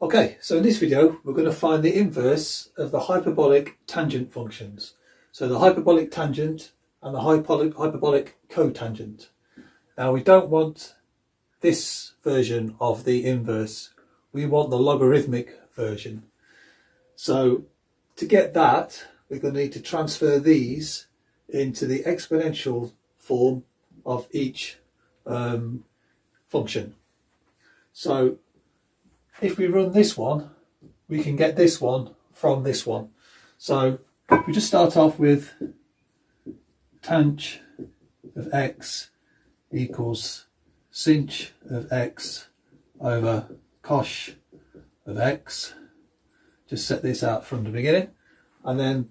Okay, so in this video we're going to find the inverse of the hyperbolic tangent functions. So the hyperbolic tangent and the hyperbolic cotangent. Now we don't want this version of the inverse, we want the logarithmic version. So to get that we're going to need to transfer these into the exponential form of each function. So if we run this one, we can get this one from this one. So we just start off with tanh of x equals sinh of x over cosh of x. Just set this out from the beginning. And then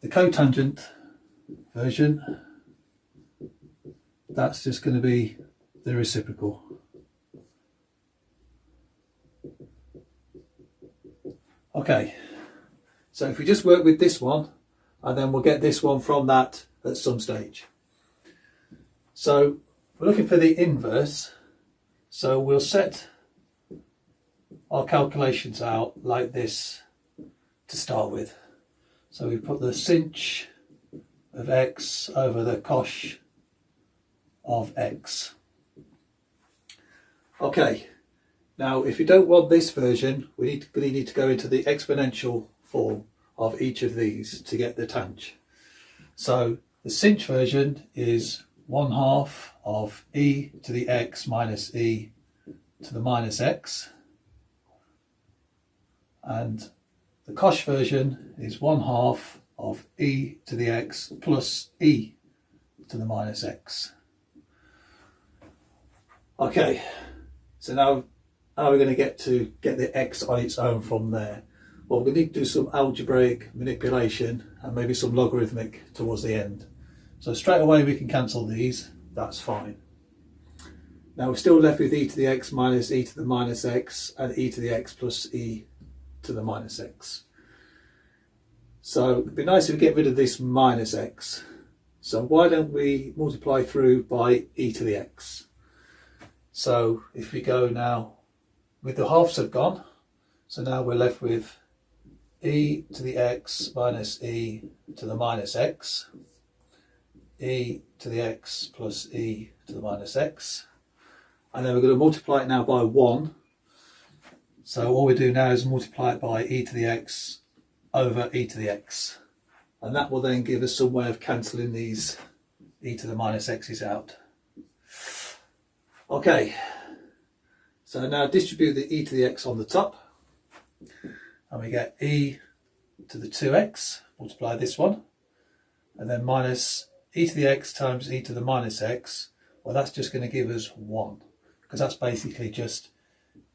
the cotangent version, that's just going to be the reciprocal. Okay, so if we just work with this one, and then we'll get this one from that at some stage. So we're looking for the inverse, so we'll set our calculations out like this to start with. So we put the sinh of x over the cosh of x. Okay. Now, if you don't want this version, we need to go into the exponential form of each of these to get the tanh. So the sinh version is 1/2 of e to the x minus e to the minus x. And the cosh version is 1/2 of e to the x plus e to the minus x. Okay, so now how are we going to get the x on its own from there? Well, we're going to need to do some algebraic manipulation and maybe some logarithmic towards the end. So straight away we can cancel these, that's fine. Now we're still left with e to the x minus e to the minus x and e to the x plus e to the minus x. So it'd be nice if we get rid of this minus x. So why don't we multiply through by e to the x? So if we go now, with the halves have gone, so now we're left with e to the x minus e to the minus x, e to the x plus e to the minus x, and then we're going to multiply it now by 1. So all we do now is multiply it by e to the x over e to the x, and that will then give us some way of cancelling these e to the minus x's out. Okay. So now distribute the e to the x on the top, and we get e to the 2x, multiply this one, and then minus e to the x times e to the minus x. Well, that's just going to give us 1, because that's basically just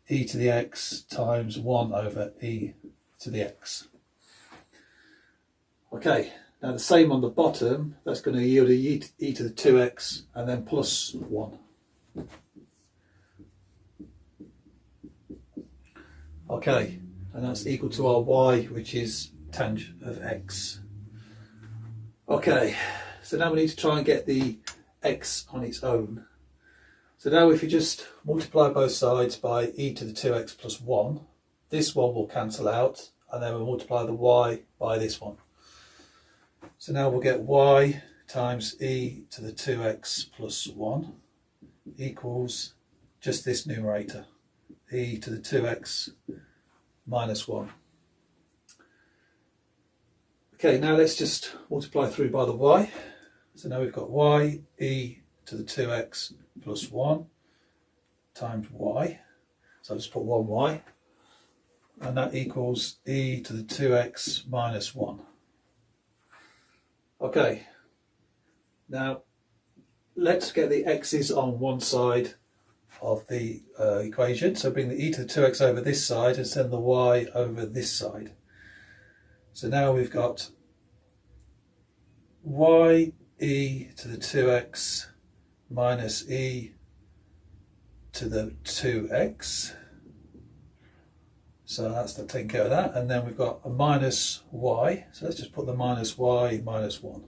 e to the x times 1 over e to the x. Okay, now the same on the bottom, that's going to yield e to the 2x and then plus 1. Okay, and that's equal to our y, which is tanh of x. Okay, so now we need to try and get the x on its own. So now if you just multiply both sides by e to the 2x plus 1, this one will cancel out, and then we'll multiply the y by this one. So now we'll get y times e to the 2x plus 1 equals just this numerator, e to the 2x minus 1. Okay, now let's just multiply through by the y. So now we've got y e to the 2x plus 1 times y. So I'll just put 1y, and that equals e to the 2x minus 1. Okay, now let's get the x's on one side of the equation. So bring the e to the 2x over this side and send the y over this side. So now we've got y e to the 2x minus e to the 2x. So that's the taking care of that. And then we've got a minus y. So let's just put the minus y minus 1.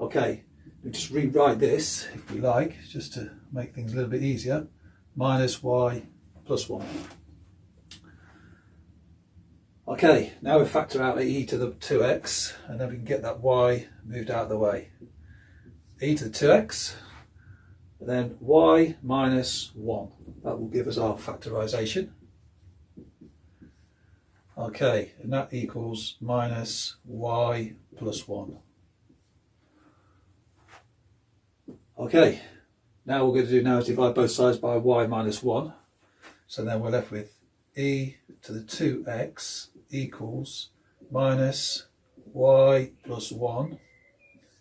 Okay. We'll just rewrite this, if we like, just to make things a little bit easier. Minus y plus 1. Okay, now we factor out e to the 2x, and then we can get that y moved out of the way. E to the 2x, and then y minus 1. That will give us our factorisation. Okay, and that equals minus y plus 1. Okay, now what we're going to do now is divide both sides by y minus 1. So then we're left with e to the 2x equals minus y plus 1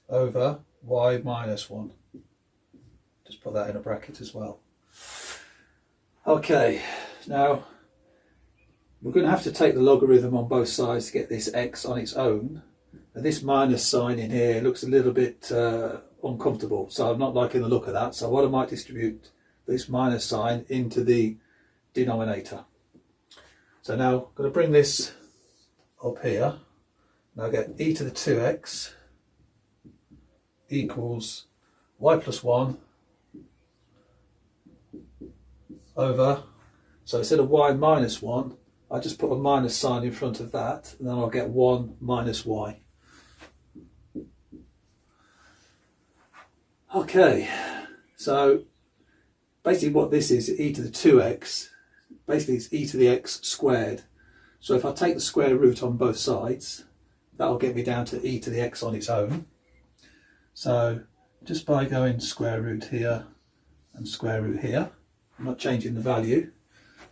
over y minus 1. Just put that in a bracket as well. Okay, now we're going to have to take the logarithm on both sides to get this x on its own. And this minus sign in here looks a little bit uncomfortable, so I'm not liking the look of that. So what I might distribute this minus sign into the denominator. So now I'm going to bring this up here. Now get e to the 2x equals y plus 1 over, so instead of y minus 1, I just put a minus sign in front of that, and then I'll get 1 minus y. Okay, so basically what this is, e to the 2x, basically it's e to the x squared. So if I take the square root on both sides, that'll get me down to e to the x on its own. So just by going square root here and square root here, I'm not changing the value.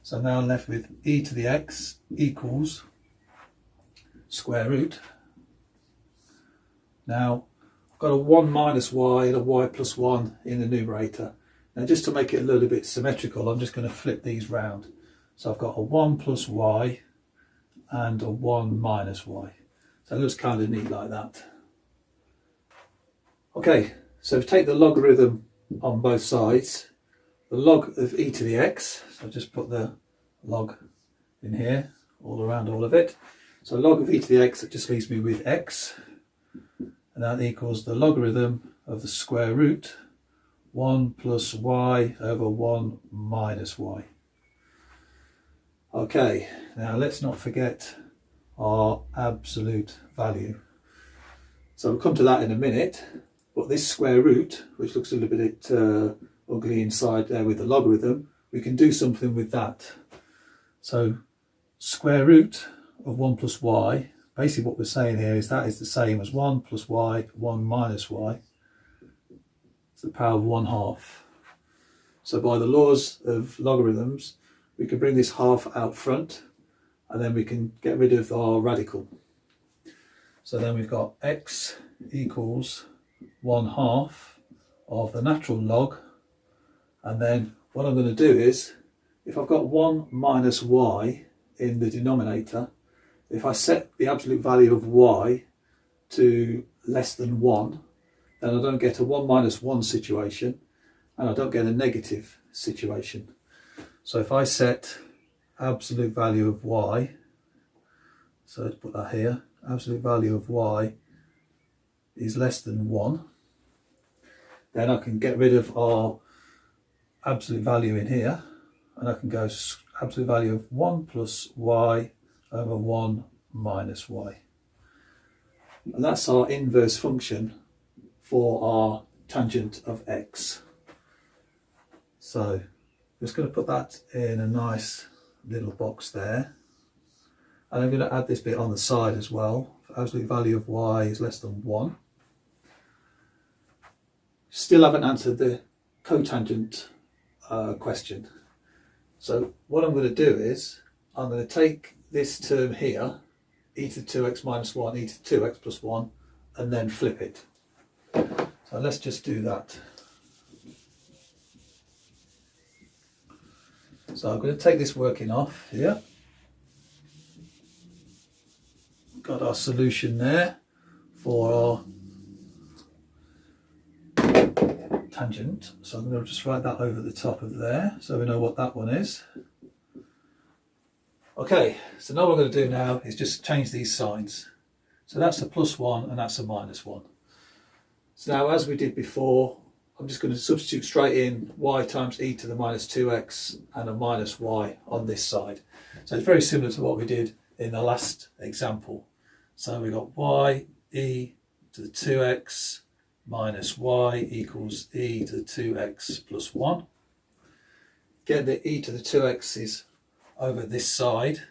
So now I'm left with e to the x equals square root. Now I've got a 1 minus y and a y plus 1 in the numerator. Now just to make it a little bit symmetrical, I'm just going to flip these round. So I've got a 1 plus y and a 1 minus y. So it looks kind of neat like that. Okay, so if we take the logarithm on both sides, the log of e to the x, so just put the log in here, all around all of it. So log of e to the x, it just leaves me with x, and that equals the logarithm of the square root 1 plus y over 1 minus y. Okay, now let's not forget our absolute value. So we'll come to that in a minute, but this square root, which looks a little bit ugly inside there with the logarithm, we can do something with that. So square root of 1 plus y, basically what we're saying here is that is the same as 1 plus y, 1 minus y, to the power of 1/2. So by the laws of logarithms, we can bring this half out front, and then we can get rid of our radical. So then we've got x equals 1/2 of the natural log, and then what I'm going to do is, if I've got 1 minus y in the denominator, if I set the absolute value of y to less than 1, then I don't get a 1 minus 1 situation, and I don't get a negative situation. So if I set absolute value of y, so let's put that here, absolute value of y is less than 1, then I can get rid of our absolute value in here, and I can go absolute value of 1 plus y over 1 minus y. And that's our inverse function for our tangent of x. So I'm just going to put that in a nice little box there, and I'm going to add this bit on the side as well. Absolute value of y is less than 1. Still haven't answered the cotangent question. So what I'm going to do is, I'm going to take this term here, e to 2x minus 1, e to 2x plus 1, and then flip it. So let's just do that. So I'm going to take this working off here. Got our solution there for our tangent. So I'm going to just write that over the top of there so we know what that one is. Okay, so now what I'm going to do now is just change these signs. So that's a plus 1 and that's a minus 1. So now, as we did before, I'm just going to substitute straight in y times e to the minus 2x and a minus y on this side. So it's very similar to what we did in the last example. So we got y e to the 2x minus y equals e to the 2x plus 1. Get the e to the 2x's over this side.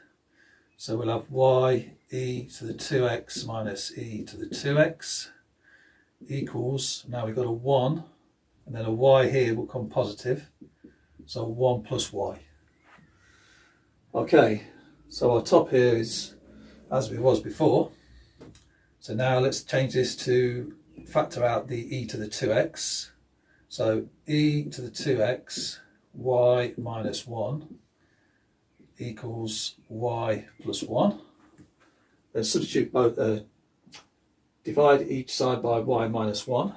So we'll have y e to the 2x minus e to the 2x equals, now we've got a 1, and then a y here will come positive, so 1 plus y. Okay, so our top here is as it was before. So now let's change this to factor out the e to the 2x. So e to the 2x, y minus 1 equals y plus 1. Then substitute both, divide each side by y minus 1.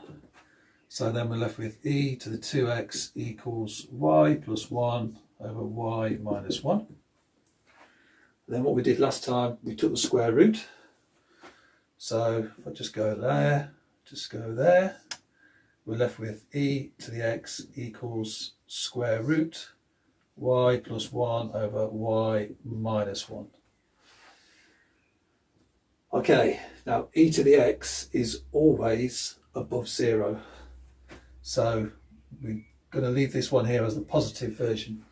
So then we're left with e to the 2x equals y plus 1 over y minus 1. Then what we did last time, we took the square root. So if I just go there, just go there, we're left with e to the x equals square root y plus 1 over y minus 1. Okay, now e to the x is always above 0. So we're going to leave this one here as the positive version.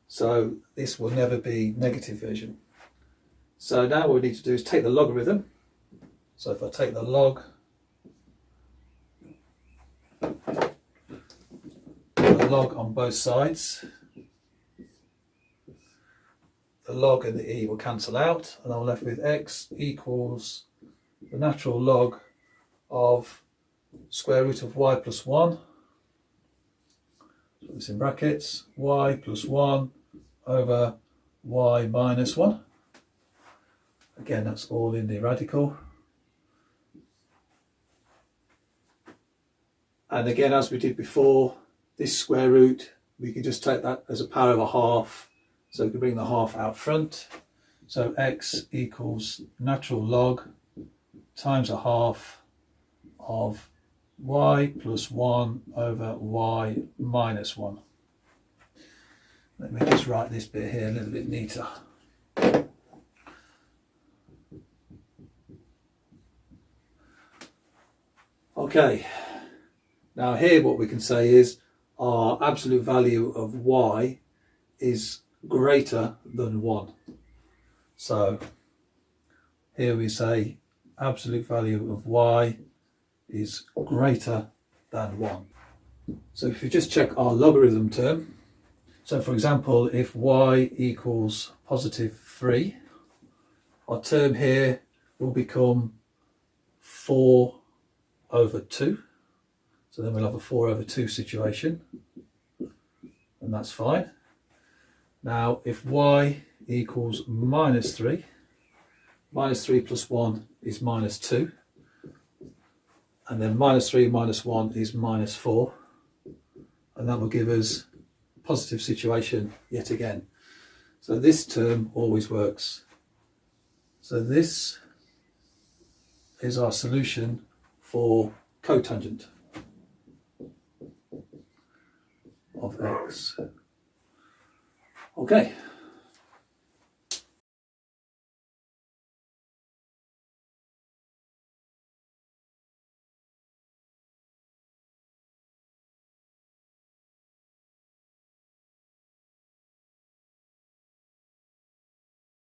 So this will never be negative version. So now what we need to do is take the logarithm. So if I take the log, on both sides, the log and the e will cancel out, and I'm left with x equals the natural log of square root of y plus 1, put this in brackets, y plus 1 over y minus 1. Again, that's all in the radical. And again, as we did before, this square root, we can just take that as a power of a half. So we can bring the half out front. So x equals natural log times a half of y plus 1 over y minus 1. Let me just write this bit here a little bit neater. Okay, now here what we can say is our absolute value of y is greater than 1. So here we say absolute value of y is greater than 1. So if you just check our logarithm term, so for example, if y equals positive 3, our term here will become 4 over 2. So then we'll have a 4 over 2 situation, and that's fine. Now if y equals minus 3 plus 1 is minus 2, and then minus 3 minus 1 is minus 4, and that will give us a positive situation yet again. So this term always works. So this is our solution for cotangent of x. Okay.